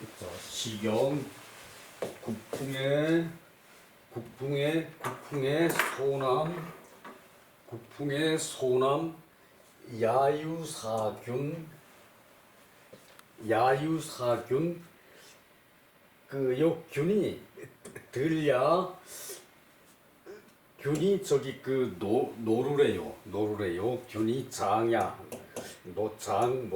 자, 시경 국풍의 소남 야유사균 그 요 균이 저기 그 노루래요. 균이 장야 노루장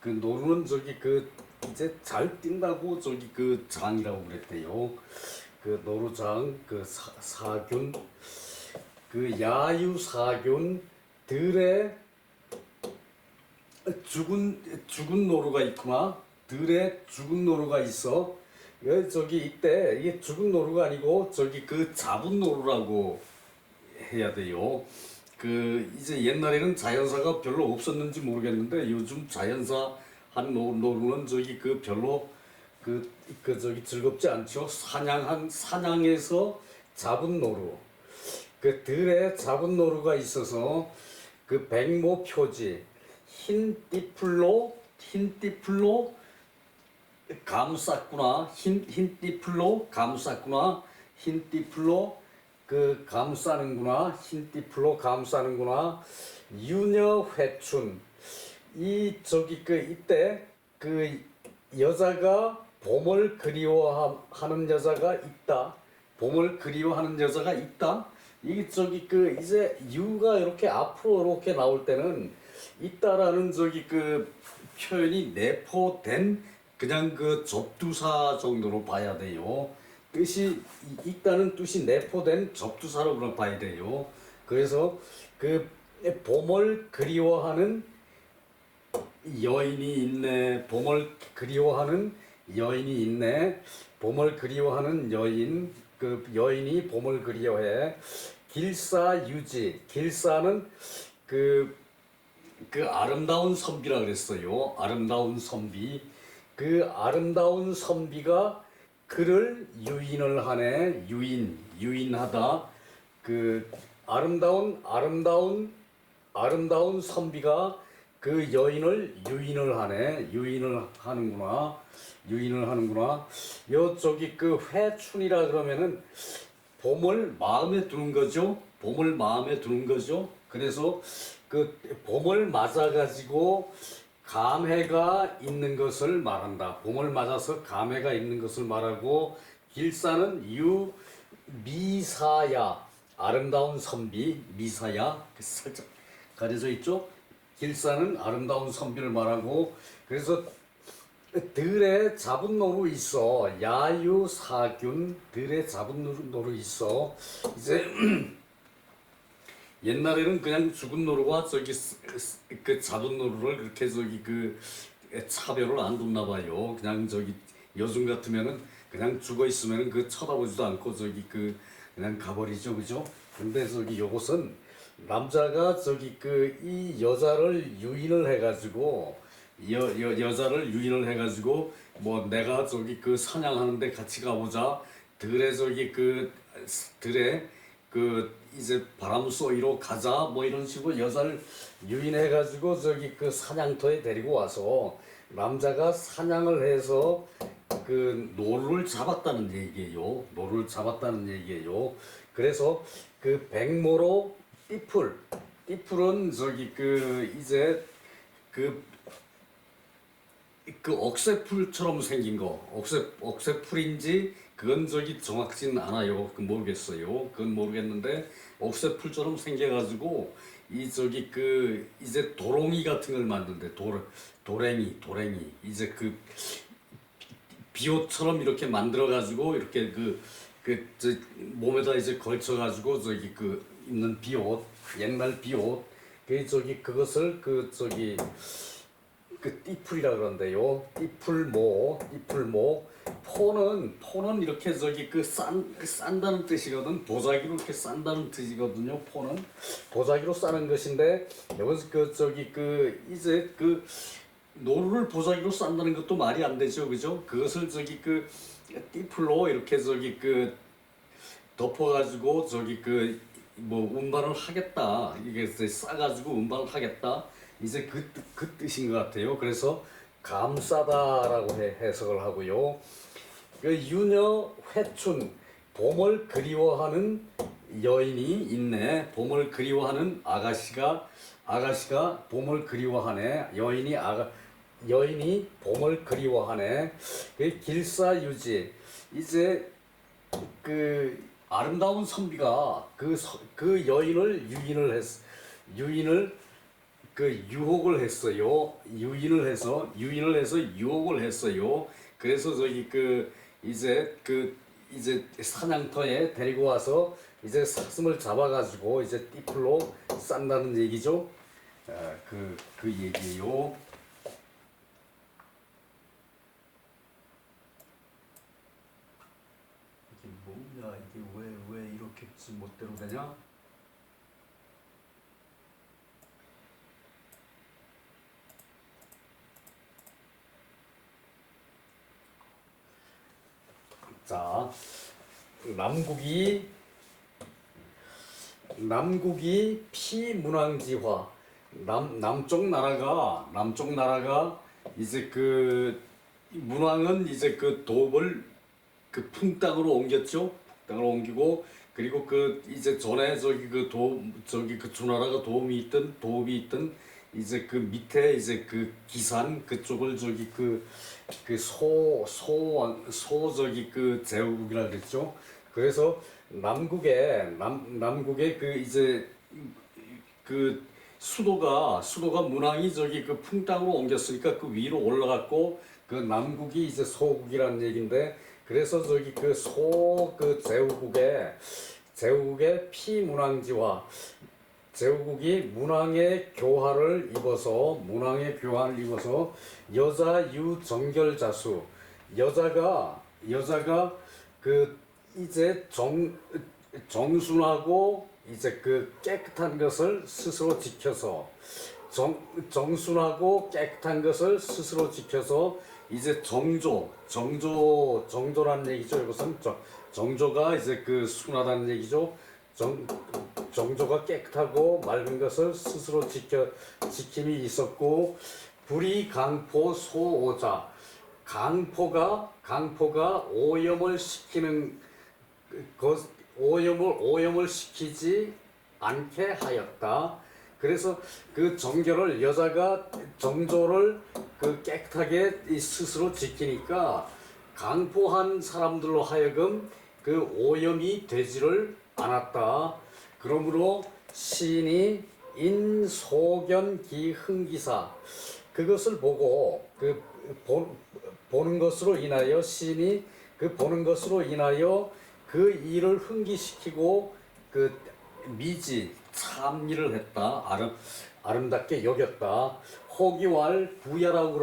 그 노루는 저기 그 이제 잘 뛴다고 저기 그 장이라고 그랬대요. 그 노루장 그 사균 그 야유사균 들에 죽은 노루가 있구나. 들에 죽은 노루가 있어. 저기 이때 이게 죽은 노루가 아니고 저기 그 잡은 노루라고 해야 돼요. 그 이제 옛날에는 자연사가 별로 없었는지 모르겠는데 요즘 자연사 한 노루는 저기 그 별로 저기 즐겁지 않죠. 사냥에서 잡은 노루. 그 들에 잡은 노루가 있어서 그 백모 표지 흰 띠풀로 감쌌구나. 흰 띠풀로 감쌌구나. 흰 띠풀로 그 감싸는구나. 흰 띠풀로 감싸는구나. 유녀 회춘 이 저기 그 이때 그 여자가 봄을 그리워하는 여자가 있다. 봄을 그리워하는 여자가 있다. 이게 저기 그 이제 유가 이렇게 앞으로 이렇게 나올 때는 있다라는 저기 그 표현이 내포된 그냥 그 접두사 정도로 봐야 돼요. 뜻이 있다는 뜻이 내포된 접두사로 그냥 봐야 돼요. 그래서 그 봄을 그리워하는 여인이 있네. 봄을 그리워하는 여인이 있네. 봄을 그리워하는 여인. 그 여인이 봄을 그리워해. 길사유지. 길사는 그 아름다운 선비라 그랬어요. 아름다운 선비. 그 아름다운 선비가 그를 유인을 하네. 유인하다. 그 아름다운 선비가 그 여인을 유인을 하네. 유인을 하는구나. 요 저기 그 회춘이라 그러면은 봄을 마음에 두는 거죠. 그래서 그 봄을 맞아 가지고 감회가 있는 것을 말한다. 봄을 맞아서 감회가 있는 것을 말하고 길사는 미사야 아름다운 선비 미사야 살짝 가려져 있죠. 길사는 아름다운 선비를 말하고 그래서 들에 잡은 노루 있어. 야유사균 들에 잡은 노루 있어. 이제 옛날에는 그냥 죽은 노루와 저기 그 잡은 노루를 그렇게 저기 그 차별을 안 뒀나 봐요. 그냥 저기 요즘 같으면은 그냥 죽어 있으면은 그 쳐다보지도 않고 저기 그 그냥 가버리죠, 그죠? 근데 저기 요것은 남자가 저기 그 이 여자를 유인을 해가지고 여자를 유인을 해가지고 뭐 내가 저기 그 사냥하는데 같이 가보자. 들에 저기 그 들에 그 이제 바람 쏘이러 가자 뭐 이런 식으로 여자를 유인해가지고 저기 그 사냥터에 데리고 와서 남자가 사냥을 해서 그 노루를 잡았다는 얘기예요. 그래서 그 백모로 띠풀은 저기 그 이제 그 억새풀처럼 생긴 거, 억새풀인지 그건 저기 정확진 않아요. 그 모르겠어요. 그건 모르겠는데 억새풀처럼 생겨가지고 이 저기 그 이제 도롱이 같은 걸 만드는데 도랭이 이제 그 비옷처럼 이렇게 만들어가지고 이렇게 저 몸에다 이제 걸쳐가지고 저기 그 입는 비옷 옛날 비옷 그 저기 그것을 그 저기 그 띠풀이라 그런데요. 띠풀모. 포는 이렇게 저기 싼다는 뜻이거든. 보자기로 이렇게 싼다는 뜻이거든요. 포는 보자기로 싸는 것인데 여기서 그 저기 그 이제 그 노루를 보자기로 싼다는 것도 말이 안 되죠, 그죠? 그것을 저기 그 띠풀로 이렇게 저기 그 덮어가지고 저기 그 뭐 운반을 하겠다. 이게 싸가지고 운반을 하겠다. 이제 그 뜻인 것 같아요. 그래서 감싸다라고 해석을 하고요. 그 유녀 회춘 봄을 그리워하는 여인이 있네. 봄을 그리워하는 아가씨가 봄을 그리워하네. 여인이 봄을 그리워하네. 그 길사유지 이제 그 아름다운 선비가 그 여인을 유인을 그 유혹을 했어요. 유인을 해서 유혹을 했어요. 그래서 저기 이제 사냥터에 데리고 와서 이제 사슴을 잡아가지고 이제 띠풀로 싼다는 얘기죠. 그 얘기예요. 이게 뭐냐? 이게 왜 이렇게 멋대로 되냐? 자, 남국이 피문왕지화 남쪽 나라가 이제 그 문왕은 이제 그 도읍을 그 풍당으로 옮겼죠. 풍당으로 옮기고 그리고 그 이제 전에 저기 그 주나라가 도읍이 있던 이제 그 밑에 이제 그 기산 그쪽을 저기 소 저기 그 제후국이라 그랬죠. 그래서 남국에 그 이제 그 수도가 문왕이 저기 그 풍당으로 옮겼으니까 그 위로 올라갔고 그 남국이 이제 소국이라는 얘긴데 그래서 저기 그 제후국의 피문왕지화 제후국이 문왕의 교화를 입어서 여자 유정결자수 여자가 그 이제 정순하고 이제 그 깨끗한 것을 스스로 지켜서 정순하고 깨끗한 것을 스스로 지켜서 이제 정조라는 얘기죠. 이것은 정조가 이제 그 순하다는 얘기죠. 정조가 깨끗하고 맑은 것을 스스로 지킴이 있었고 불이 강포 소오자 강포가 오염을 시키는 오염을 시키지 않게 하였다. 그래서 그 여자가 정조를 그 깨끗하게 스스로 지키니까 강포한 사람들로 하여금 그 오염이 되지를 않았다. 그러므로 시인이 인소견기 흥기사 그것을 보고 보는 것으로 인하여 시인이 보는 것으로 인하여 그 일을 흥기시키고 그 미지 참일을 했다. 아름답게 여겼다. 호기왈 부야라고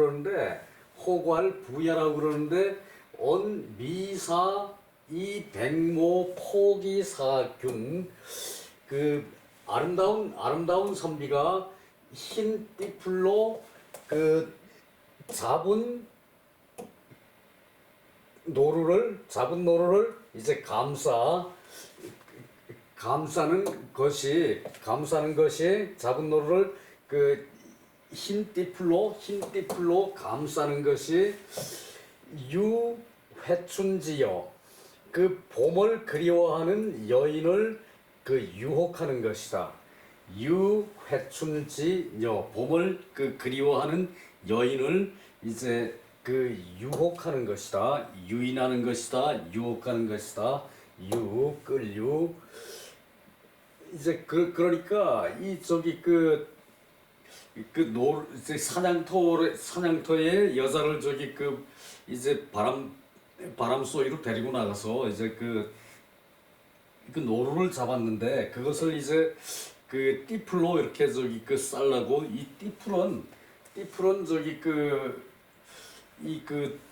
그러는데 온 미사 이 백모 포기사균 그 아름다운 선비가 흰 띠풀로 그 잡은 노루를 이제 감싸는 것이 잡은 노루를 그 흰 띠풀로 감싸는 것이 유회춘지여 그 봄을 그리워하는 여인을 그 유혹하는 것이다. 유회춘지여 봄을 그리워하는 여인을 이제 그 유혹하는 것이다. 유인하는 것이다. 유혹하는 것이다. 끌유 이제 그러니까 이 저기 이제 사냥터에 여자를 저기 이제 바람 소리로 데리고 나가서 이제 그 노루를 잡았는데 그것을 이제 그 띠풀로 이렇게 저기 쌀라고 이 띠풀은 저기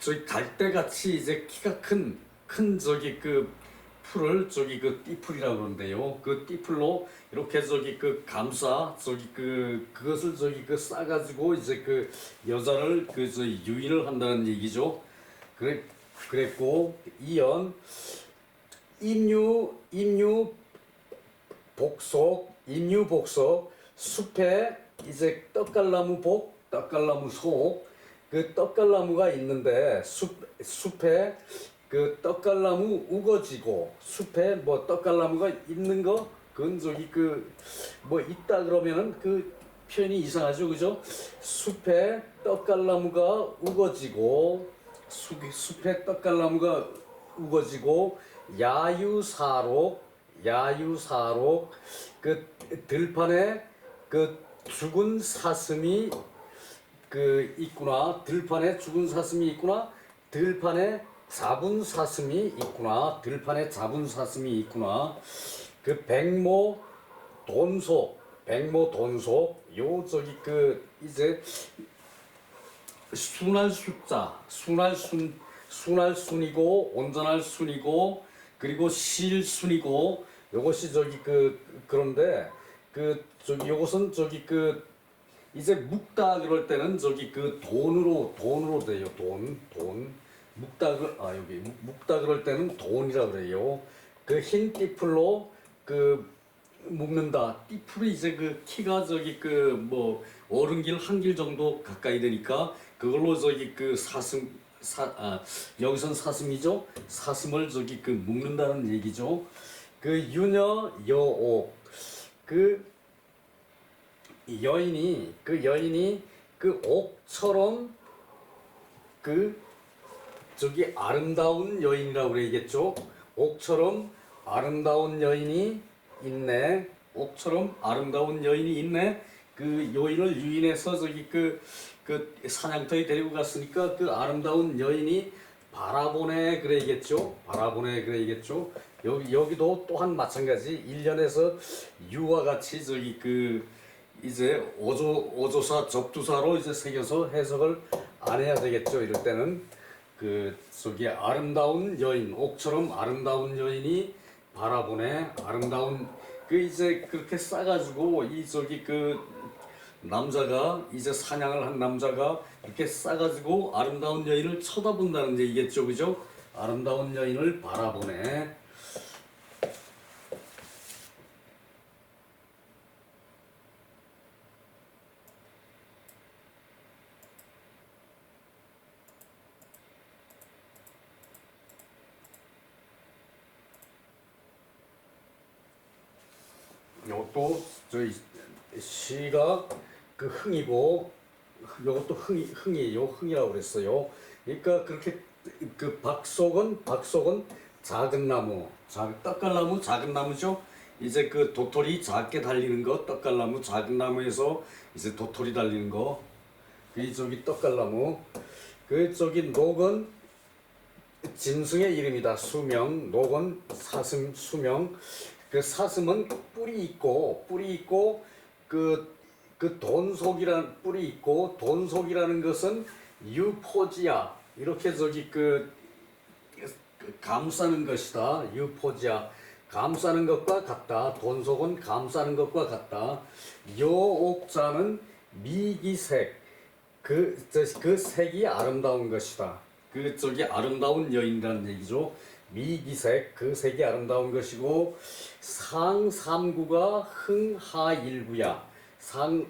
저기 갈대같이 이제 키가 큰 저기 풀을 저기 띠풀이라고 그러는데요. 그 띠풀로 이렇게 저기 그것을 저기 싸가지고 이제 여자를 유인을 한다는 얘기죠. 그랬고 임유 복속 숲에 이제 떡갈나무 속 그 떡갈나무가 있는데 숲에 그 떡갈나무 우거지고 숲에 뭐 떡갈나무가 있는 거 그건 저기 그 뭐 있다 그러면은 그 표현이 이상하죠, 그죠? 숲에 떡갈나무가 우거지고 숲에 떡갈나무가 우거지고 야유사록 그 들판에 그 죽은 사슴이 그 있구나. 들판에 죽은 사슴이 있구나. 들판에 잡은 사슴이 있구나. 들판에 잡은 사슴이 있구나. 그 백모 돈속 요 저기 그 이제 순할 숫자 순할 순이고 온전할 순이고 그리고 실순이고 요것이 저기 그 그런데 그 저기 요것은 저기 그 이제 묵다 그럴 때는 저기 그 돈으로 돼요. 돈 묵다 여기 묵다 그럴 때는 돈이라 그래요. 그 흰 띠풀로 그 묶는다. 띠풀이 이제 그 키가 저기 그 뭐 어른길 한 길 정도 가까이 되니까 그걸로 저기 그 여기선 사슴이죠. 사슴을 저기 그 묶는다는 얘기죠. 그 유녀 여옥 그 여인이 그 옥처럼 그 저기 아름다운 여인이라고 그래야겠죠. 옥처럼 아름다운 여인이 있네. 옥처럼 아름다운 여인이 있네. 그 여인을 유인해서 저기 그 사냥터에 데리고 갔으니까 그 아름다운 여인이 바라보네 그래야겠죠. 바라보네 그래야겠죠. 여기도 또한 마찬가지 일련에서 유와 같이 저기 그 이제 어조사 접두사로 이제 새겨서 해석을 안 해야 되겠죠. 이럴 때는 그 저기 아름다운 여인 옥처럼 아름다운 여인이 바라보네. 아름다운 그 이제 그렇게 싸가지고 이 저기 그 남자가 이제 사냥을 한 남자가 이렇게 싸가지고 아름다운 여인을 쳐다본다는 얘기겠죠, 그죠? 아름다운 여인을 바라보네. 요것도 저희 시가 그 흥이고 요것도 흥이에요. 흥이라고 그랬어요. 그러니까 그렇게 그 박속은 작은 나무, 떡갈나무 작은 나무죠. 이제 그 도토리 작게 달리는 거 떡갈나무 작은 나무에서 이제 도토리 달리는 거. 그 저기 떡갈나무. 그 저기 녹은 짐승의 이름이다. 수명, 녹은 사슴 수명. 그 사슴은 뿔이 있고 그 돈속이라는 뿔이 있고 돈속이라는 것은 유포지야 이렇게 저기 그 감싸는 것이다. 유포지야 감싸는 것과 같다. 돈속은 감싸는 것과 같다. 여옥자는 미기색 그 색이 아름다운 것이다. 그 저기 아름다운 여인이라는 얘기죠. 미기색 그 색이 아름다운 것이고 상삼구가 흥하일구야.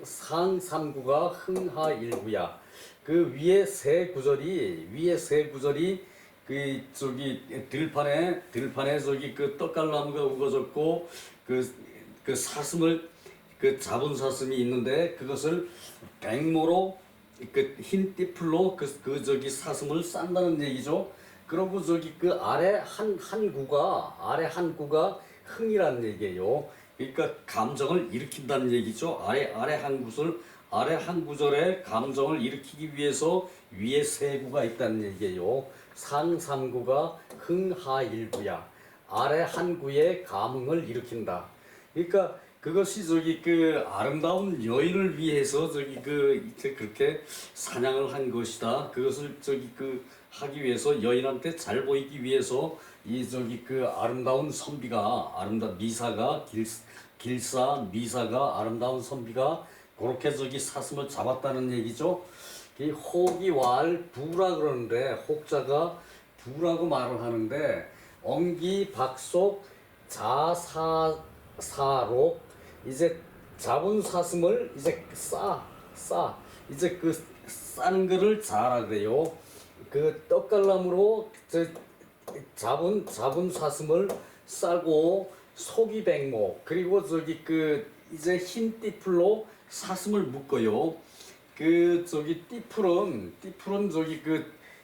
상삼구가 흥하일구야. 그 위에 세 구절이 그 저기 들판에 저기 그 떡갈나무가 우거졌고 그 사슴을 그 잡은 사슴이 있는데 그것을 백모로 그 흰 띠풀로 그 저기 사슴을 싼다는 얘기죠. 그리고 저기 그 아래 한 구가 흥이라는 얘기예요. 그러니까 감정을 일으킨다는 얘기죠. 아래 한 구절에 감정을 일으키기 위해서 위에 세 구가 있다는 얘기예요. 상삼구가 흥하일구야. 아래 한 구에 감흥을 일으킨다. 그러니까 그것이 저기 그 아름다운 여인을 위해서 저기 그 그렇게 사냥을 한 것이다. 그것을 저기 그 하기 위해서 여인한테 잘 보이기 위해서 이 저기 그 아름다운 선비가 미사가 아름다운 선비가 그렇게 저기 사슴을 잡았다는 얘기죠. 이 혹이 왈 부라 그러는데 혹자가 부라고 말을 하는데 엉기 박속 자사사록 이제 잡은 사슴을 이제 이제 그 싸는 거를 잘하라 그래요. 그 떡갈나무로 잡은 사슴을 싸고 속이 백모, 그리고 이제 흰 띠풀로 사슴을 묶어요. 띠풀은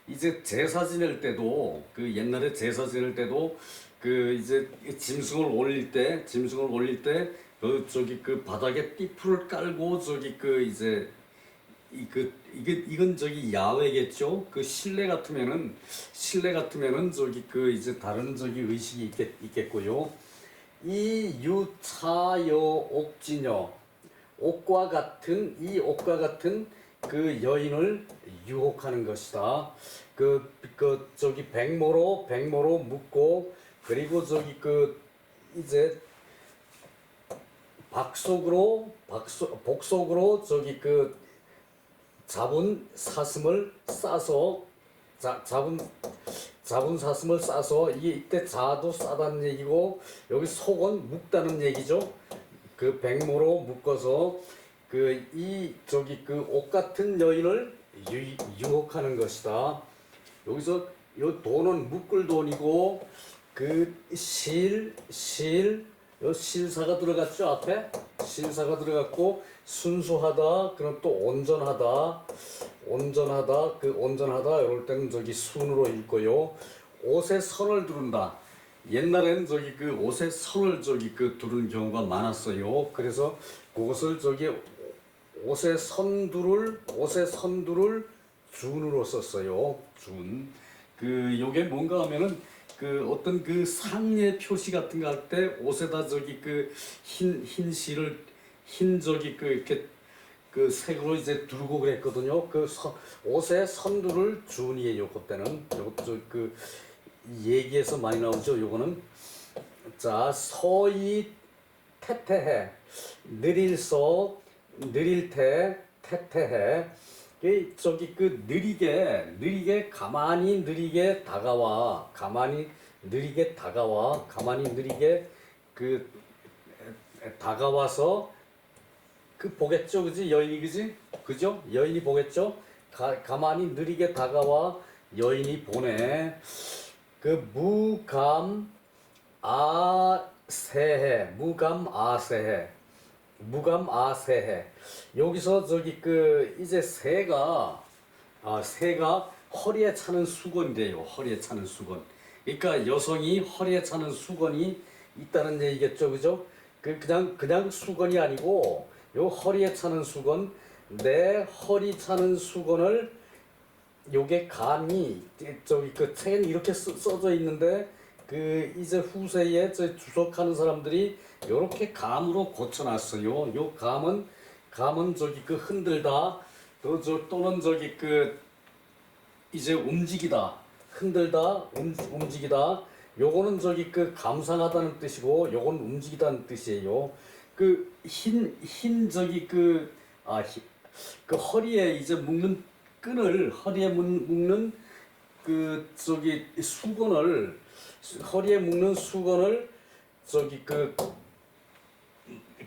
이제 제사 지낼 때도, 옛날에 제사 지낼 때도 이제 짐승을 올릴 때 바닥에 띠풀을 깔고 이제 이건 야외겠죠. 실내 같으면은 이제 다른 의식이 있겠고요. 이 유차여 옥지녀, 옥과 같은 그 여인을 유혹하는 것이다. 백모로 묶고, 그리고 이제 복속으로 잡은 사슴을 싸서 이때 자도 싸다는 얘기고, 여기 속은 묶다는 얘기죠. 백모로 묶어서 옷 같은 여인을 유혹하는 것이다. 여기서 요 돈은 묶을 돈이고, 실사가 들어갔죠. 앞에 실사가 들어갔고, 순수하다, 그럼 또 온전하다, 이럴 때는 순으로 읽고요. 옷에 선을 두른다. 옛날에는 옷에 선을 두른 경우가 많았어요. 그래서 그것을 옷에 선두를 준으로 썼어요. 준. 요게 뭔가 하면은 어떤 상의 표시 같은 거 할 때 옷에다 흰 실을 이렇게 색으로 이제 두르고 그랬거든요. 옷에 선두를 준이에요. 그때는 요것도 얘기에서 많이 나오죠. 요거는 자, 서이 태태해, 느릴 테 태태해. 느리게 가만히 느리게 다가와서 보겠죠. 그지? 여인이, 그죠? 여인이 보겠죠? 가만히 느리게 다가와 여인이 보네. 무감아세해. 여기서 이제 새가 허리에 차는 수건이래요. 허리에 차는 수건. 그러니까 여성이 허리에 차는 수건이 있다는 얘기겠죠. 그죠? 그냥 수건이 아니고, 요 허리에 차는 수건, 내 허리 차는 수건을, 요게 감이 책에는 이렇게 써져 있는데, 이제 후세에 주석하는 사람들이 요렇게 감으로 고쳐놨어요. 요 감은 흔들다, 또는 이제 움직이다, 흔들다, 움직이다. 요거는 감상하다는 뜻이고, 요건 움직이다는 뜻이에요. 허리에 이제 묶는 끈을, 허리에 묶는 수건을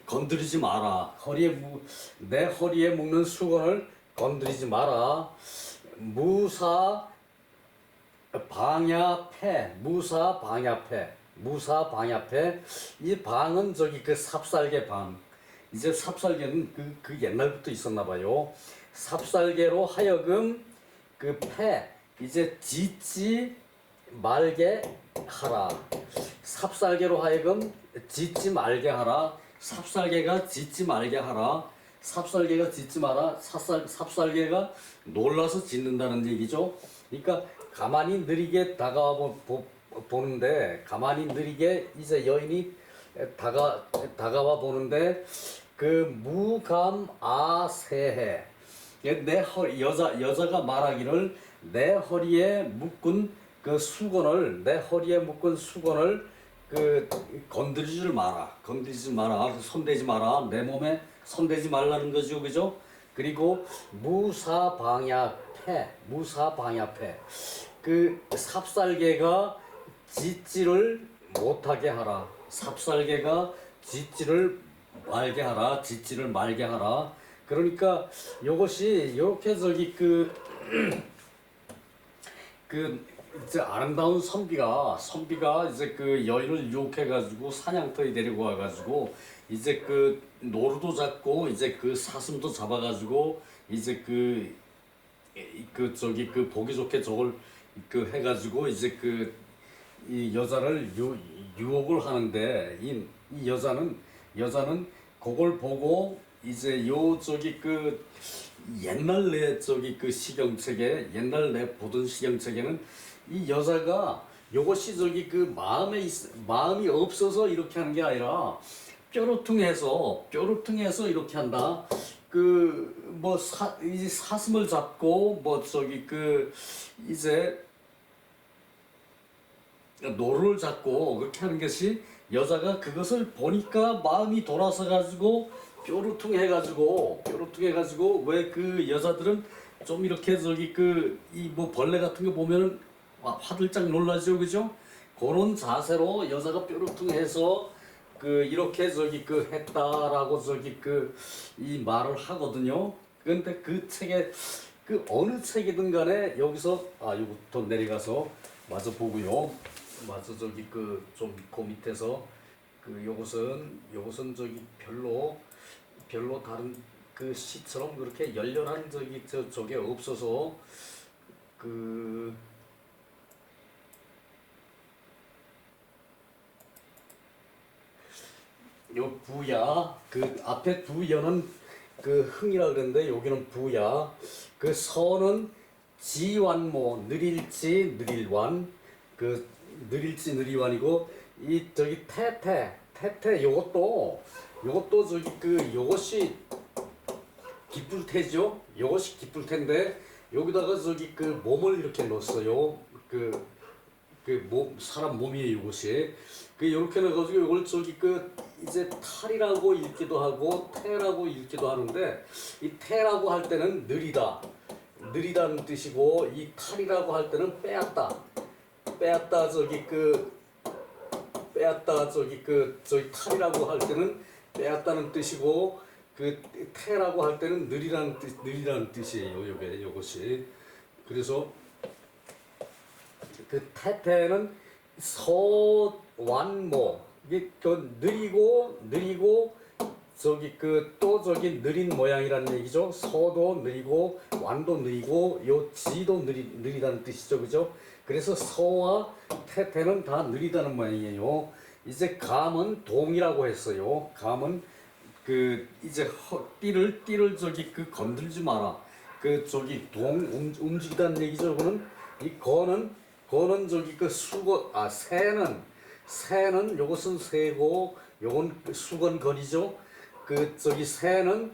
건드리지 마라. 내 허리에 묶는 수건을 건드리지 마라. 무사방야패. 이 방은 삽살개 방. 이제 삽살개는 옛날부터 있었나 봐요. 삽살개로 하여금 이제 짖지 말게 하라. 삽살개로 하여금 짖지 말게 하라. 삽살개가 짖지 말게 하라. 삽살개가 짖지 마라. 삽살개가 놀라서 짖는다는 얘기죠. 그러니까 가만히 느리게 다가와 보는데, 가만히 느리게 이제 여인이 다가와 보는데, 무감아세해. 여자가 말하기를, 내 허리에 묶은 수건을 건드리지 마라. 손대지 마라. 내 몸에 손대지 말라는 거죠. 그죠? 그리고 무사방야패. 삽살개가 짖지를 못하게 하라. 삽살개가 짖지를 말게 하라. 그러니까 요것이 요렇게 저기 그 이제 아름다운 선비가 이제 그 여인을 유혹해가지고 사냥터에 데리고 와가지고 이제 그 노루도 잡고 이제 그 사슴도 잡아가지고 이제 저기 그 보기 좋게 저걸 그 해가지고 이제 그 이 여자를 유혹을 하는데 이 여자는 그걸 보고 이제 요 저기 그 옛날 내 저기 그 시경책에 옛날 내 보던 시경책에는 이 여자가 요것이 저기 그 마음이 없어서 이렇게 하는 게 아니라 뾰루퉁해서 이렇게 한다. 그 뭐 이제 사슴을 잡고 뭐 저기 그 이제 노루를 잡고 그렇게 하는 것이 여자가 그것을 보니까 마음이 돌아서 가지고 뾰루퉁해가지고 왜 그 여자들은 좀 이렇게 저기 그 이 뭐 벌레 같은 거 보면은 화들짝 놀라죠, 그죠? 그런 자세로 여자가 뾰루퉁해서 그 이렇게 저기 그 했다라고 저기 그 이 말을 하거든요. 그런데 그 책에 그 어느 책이든 간에 여기서 이거부터 내려가서 마저 보고요. 마저 저기 그 좀 그 밑에서 그 요것은 저기 별로 다른 그 시처럼 그렇게 열렬한 저게 없어서 그 요 부야 그 앞에 부여는 그 흥이라 그랬는데 여기는 부야 그 서는 지완모 느릴지 느릴완 그 느릴지 느릴완이고 이 저기 태태 요것도 저기 그 요것이 기쁠 테죠. 요것이 기쁠 텐데 여기다가 저기 그 몸을 이렇게 넣었어요. 사람 몸이에요, 이것이. 요렇게 넣어가지고 이걸 저기 이제 탈이라고 읽기도 하고 태라고 읽기도 하는데 이 태라고 할 때는 느리다는 뜻이고 이 탈이라고 할 때는 빼앗다 저기 탈이라고 할 때는 빼앗다는 뜻이고 태라고 할 때는 느리다는 뜻이에요, 요것이. 그래서 그 태태는 서완모 이게 느리고 저기 또 저기 느린 모양이라는 얘기죠. 서도 느리고 완도 느리고 요 지도 느리다는 뜻이죠, 그죠? 그래서 서와 태태는 다 느리다는 모양이에요. 이제 감은 동이라고 했어요. 감은 이제 띠를 저기 건들지 마라. 저기 움직이다는 얘기죠. 그는 이 거는 저기 새는 요것은 새고 요건 수건거리죠. 저기 새는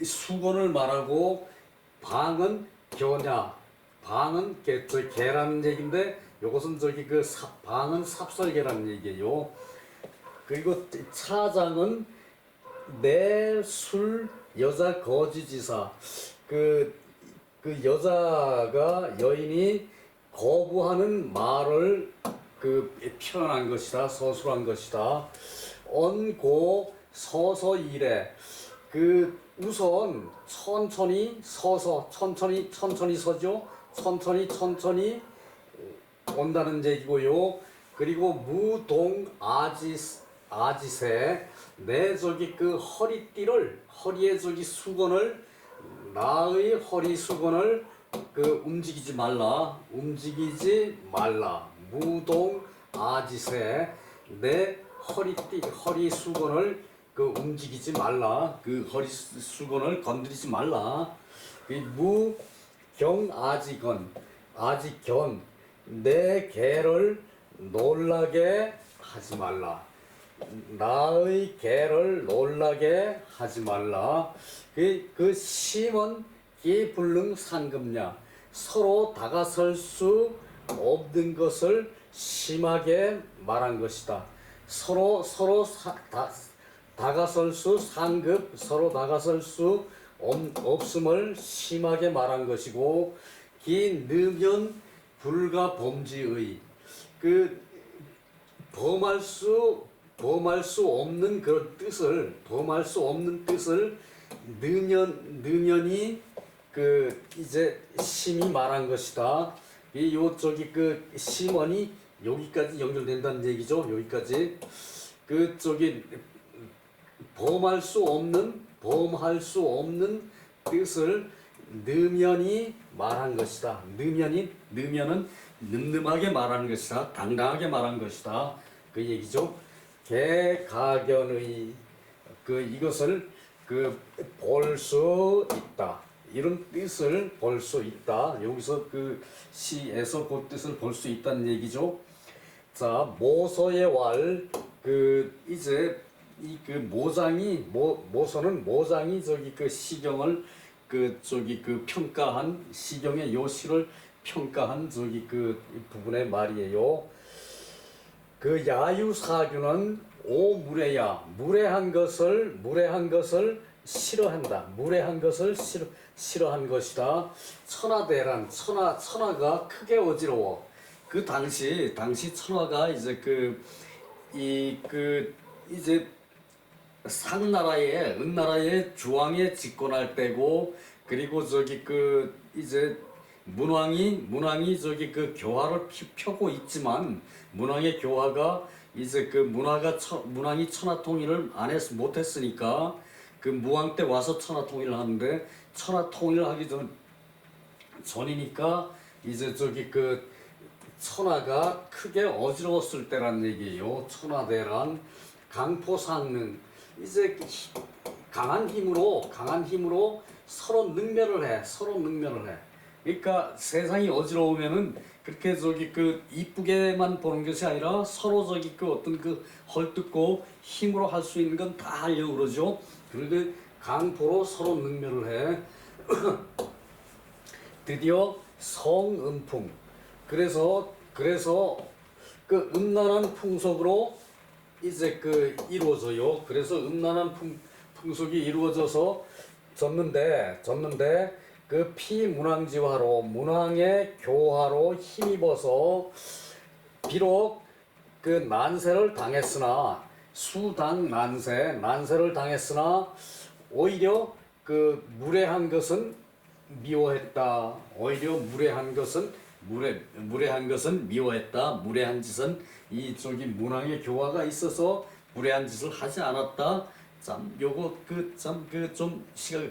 수건을 말하고 방은 겨냐. 방은 저기 개라는 얘기인데 요것은 저기 방은 삽살개라는 얘기예요. 그리고 차장은 내술 여자 거지지사 여자가 여인이 거부하는 말을 표현한 것이다, 서술한 것이다. 언고 서서 이래 우선 천천히 서서 천천히 서죠. 천천히 온다는 얘기고요. 그리고 무동 아지세 내 저기 허리에 저기 수건을 나의 허리 수건을 움직이지 말라. 무동 아지세 내 허리 수건을 움직이지 말라. 허리 수건을 건드리지 말라. 아지견 내 개를 놀라게 하지 말라. 나의 개를 놀라게 하지 말라. 심은 기불능 상급냐 서로 다가설 수 없는 것을 심하게 말한 것이다. 서로 다가설 수 상급 서로 다가설 수 없음을 심하게 말한 것이고 기 느면 불가 범지의 범할 수 없는 그런 뜻을 능연이 그 이제 심이 말한 것이다. 이 요 저기 그 심언이 여기까지 연결된다는 얘기죠. 여기까지 그 저기 범할 수 없는 뜻을 느면이 말한 것이다. 느면은 늠름하게 말하는 것이다. 당당하게 말한 것이다. 그 얘기죠. 개가견의 그 이것을 그 볼 수 있다. 이런 뜻을 볼 수 있다. 여기서 그 시에서 그 뜻을 볼 수 있다는 얘기죠. 자, 모서의 왈, 그 이제 이 그 모서는 모장이 저기 그 시경을 그 저기 그 평가한 시경의 요시를 평가한 저기 그 부분의 말이에요. 그 야유사규는 오무례야, 무례한 것을 싫어한다. 무례한 것을 싫어한 것이다. 천하대란, 천하가 크게 어지러워. 그 당시 천하가 이제 이제 상나라의 은나라의 주왕에 집권할 때고, 그리고 저기 그 이제 문왕이 저기 그 교화를 펴고 있지만, 문왕의 교화가 이제 그 문왕이 천하 통일을 못했으니까 그 무왕 때 와서 천하 통일을 하는데, 천하 통일을 하기 전이니까 이제 저기 그 천하가 크게 어지러웠을 때란 얘기예요. 천하대란 강포상능, 이제 강한 힘으로 서로 능멸을 해. 그러니까 세상이 어지러우면은 그렇게 저기 그 이쁘게만 보는 것이 아니라 서로 저기 그 어떤 그 헐뜯고 힘으로 할 수 있는 건 다 하려고 그러죠. 그리고 강포로 서로 능멸을 해. 드디어 성은풍. 그래서 그 음란한 풍속으로 이제 그 이루어져요. 그래서 음란한 풍속이 이루어져서 졌는데 그 피문왕지화로 문왕의 교화로 힘입어서 비록 그 난세를 당했으나 수당 난세를 당했으나 오히려 그 무례한 것은 미워했다. 오히려 무례한 것은 미워했다. 무례한 짓은 이 저기 문왕의 교화가 있어서 무례한 짓을 하지 않았다. 참 요거 좀 시각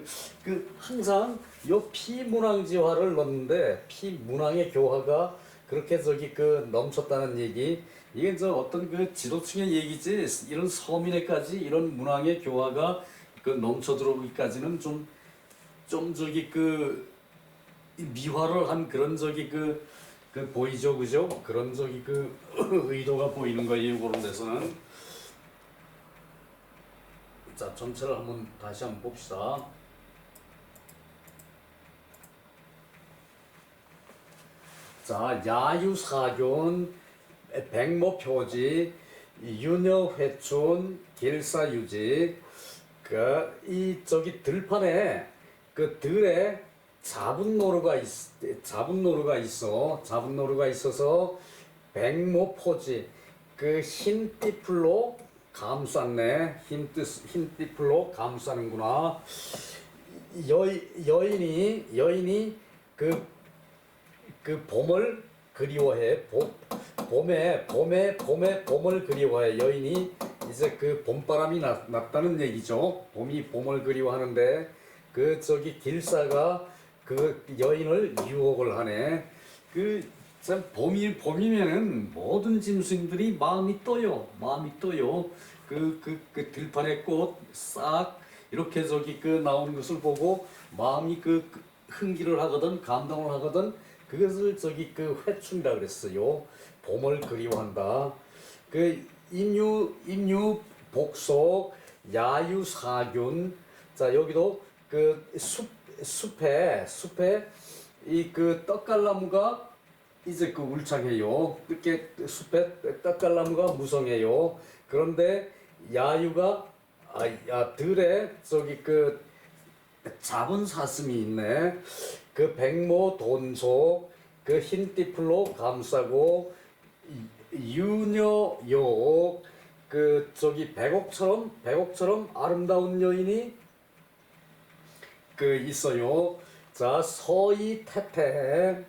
항상 요 피문왕지화를 넣는데 피문왕의 교화가 그렇게 저기 그 넘쳤다는 얘기, 이게 저 어떤 그 지도층의 얘기지, 이런 서민에까지 이런 문왕의 교화가 그 넘쳐 들어오기까지는 좀 저기 그 미화를 한 그런 저기 그 보이죠, 그죠? 그런 저기 그 의도가 보이는 거예요, 그런 데서는. 자, 전체를 다시 한번 봅시다. 자, 야유사균, 백모표지, 윤여회춘, 길사유지. 이 저기 들판에 그 들에 잡은 노루가 있어서 백모포지, 그 흰띠풀로 감쌌네. 흰띠풀로 감싸는구나. 여인이 그 봄을 그리워해. 봄을 그리워해. 여인이 이제 그 봄바람이 났다는 얘기죠. 봄을 그리워하는데 그 저기 길사가 그 여인을 유혹을 하네. 참 봄이면은 모든 짐승들이 마음이 떠요. 그 들판의 꽃 싹 이렇게 저기 그 나오는 것을 보고 마음이 흥기를 하거든, 감동을 하거든. 그것을 저기 그 회춘이라 그랬어요. 봄을 그리워한다. 그 인유 복속 야유사균. 자, 여기도 그 숲에 이 그 떡갈나무가 이제 그 울창해요. 이렇게 숲에 떡갈나무가 무성해요. 그런데 야유가 들에 저기 그 잡은 사슴이 있네. 그 백모 돈속 그 흰띠풀로 감싸고 유녀요 그 저기 백옥처럼 아름다운 여인이 있어요. 자, 서희 태태